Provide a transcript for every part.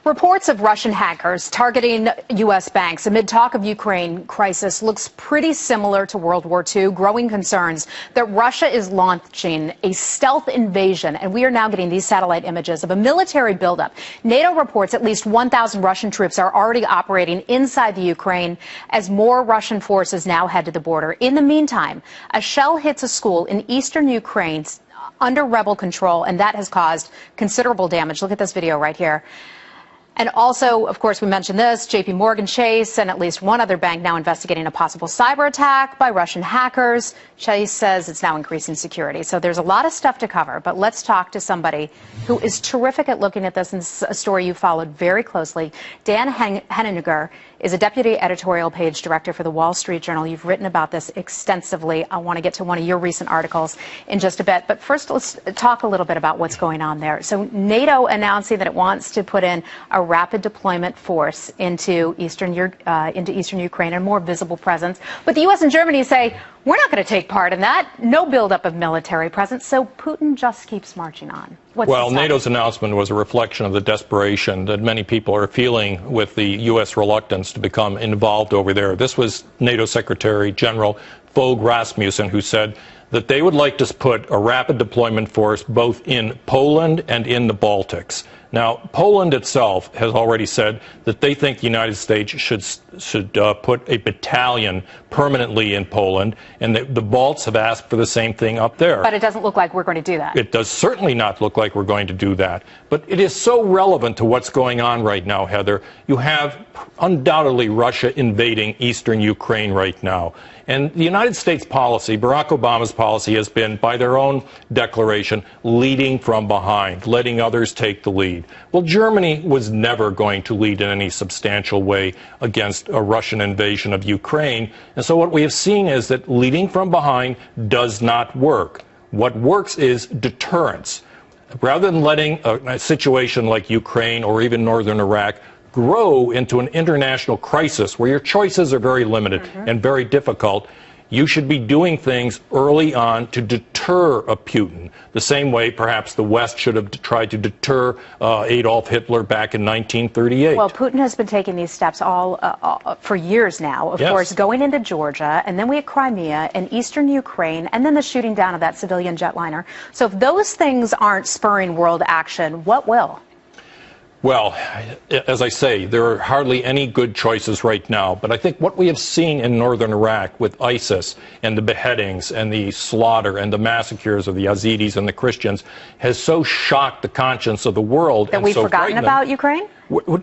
Reports of Russian hackers targeting U.S. banks amid talk of Ukraine crisis looks pretty similar to World War II. Growing concerns that Russia is launching a stealth invasion, and we are now getting these satellite images of a military buildup. NATO reports at least 1,000 Russian troops are already operating inside the Ukraine as more Russian forces now head to the border. In the meantime, a shell hits a school in eastern Ukraine under rebel control, and that has caused considerable damage. Look at this video right here. And also, of course, we mentioned this, JP Morgan Chase and at least one other bank now investigating a possible cyber attack by Russian hackers. Chase says it's now increasing security. So there's a lot of stuff to cover, but let's talk to somebody who is terrific at looking at this, and this is a story you followed very closely. Dan Henninger is a deputy editorial page director for the Wall Street Journal. You've written about this extensively. I want to get to one of your recent articles in just a bit, but first let's talk a little bit about what's going on there. So NATO announcing that it wants to put in a rapid deployment force into eastern Ukraine, a more visible presence. But the U.S. and Germany say, we're not going to take part in that. No buildup of military presence. So Putin just keeps marching on. Well, NATO's announcement was a reflection of the desperation that many people are feeling with the U.S. reluctance to become involved over there. This was NATO Secretary General Fogh Rasmussen who said that they would like to put a rapid deployment force both in Poland and in the Baltics. Now, Poland itself has already said that they think the United States should put a battalion permanently in Poland, and the Balts have asked for the same thing up there. But it doesn't look like we're going to do that. It does certainly not look like we're going to do that. But it is so relevant to what's going on right now, Heather. You have undoubtedly Russia invading eastern Ukraine right now. And the United States policy, Barack Obama's policy, has been, by their own declaration, leading from behind, letting others take the lead. Well, Germany was never going to lead in any substantial way against a Russian invasion of Ukraine. And so what we have seen is that leading from behind does not work. What works is deterrence. Rather than letting a situation like Ukraine or even northern Iraq grow into an international crisis where your choices are very limited and very difficult, you should be doing things early on to deter a Putin, the same way perhaps the West should have tried to deter Adolf Hitler back in 1938. Well, Putin has been taking these steps for years now, of course, going into Georgia, and then we had Crimea and eastern Ukraine, and then the shooting down of that civilian jetliner. So if those things aren't spurring world action, what will? Well, as I say, there are hardly any good choices right now. But I think what we have seen in northern Iraq with ISIS and the beheadings and the slaughter and the massacres of the Yazidis and the Christians has so shocked the conscience of the world. That we've forgotten about Ukraine?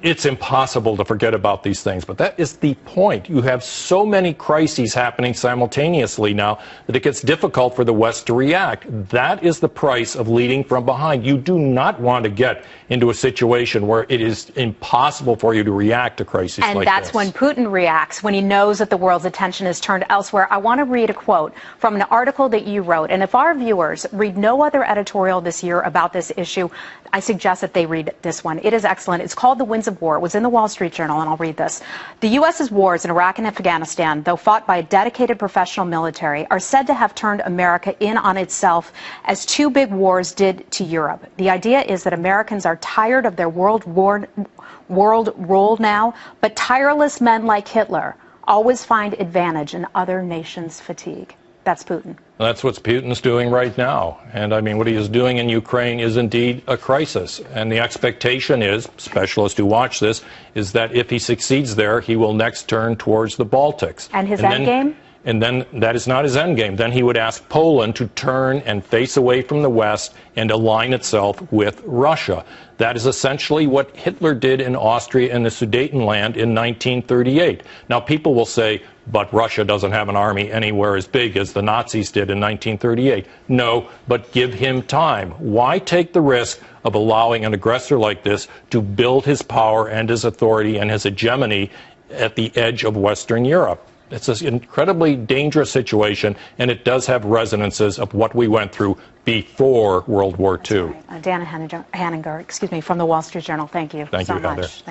It's impossible to forget about these things, but that is the point. You have so many crises happening simultaneously now that it gets difficult for the West to react. That is the price of leading from behind. You do not want to get into a situation where it is impossible for you to react to crises like this. And that's when Putin reacts, when he knows that the world's attention is turned elsewhere. I want to read a quote from an article that you wrote. And if our viewers read no other editorial this year about this issue, I suggest that they read this one. It is excellent. It's called The Winds of War. It was in the Wall Street Journal, and I'll read this. The U.S.'s wars in Iraq and Afghanistan, though fought by a dedicated professional military, are said to have turned America in on itself as two big wars did to Europe. The idea is that Americans are tired of their world rule now, but tireless men like Hitler always find advantage in other nations' fatigue. That's Putin. That's what Putin's doing right now. And I mean, what he is doing in Ukraine is indeed a crisis. And the expectation is, specialists who watch this, is that if he succeeds there, he will next turn towards the Baltics. And his end game? And then that is not his end game. Then he would ask Poland to turn and face away from the West and align itself with Russia. That is essentially what Hitler did in Austria and the Sudetenland in 1938. Now, people will say, but Russia doesn't have an army anywhere as big as the Nazis did in 1938. No, but give him time. Why take the risk of allowing an aggressor like this to build his power and his authority and his hegemony at the edge of Western Europe? It's an incredibly dangerous situation, and it does have resonances of what we went through before World War II. Dan Henninger, from the Wall Street Journal. Thank you so much.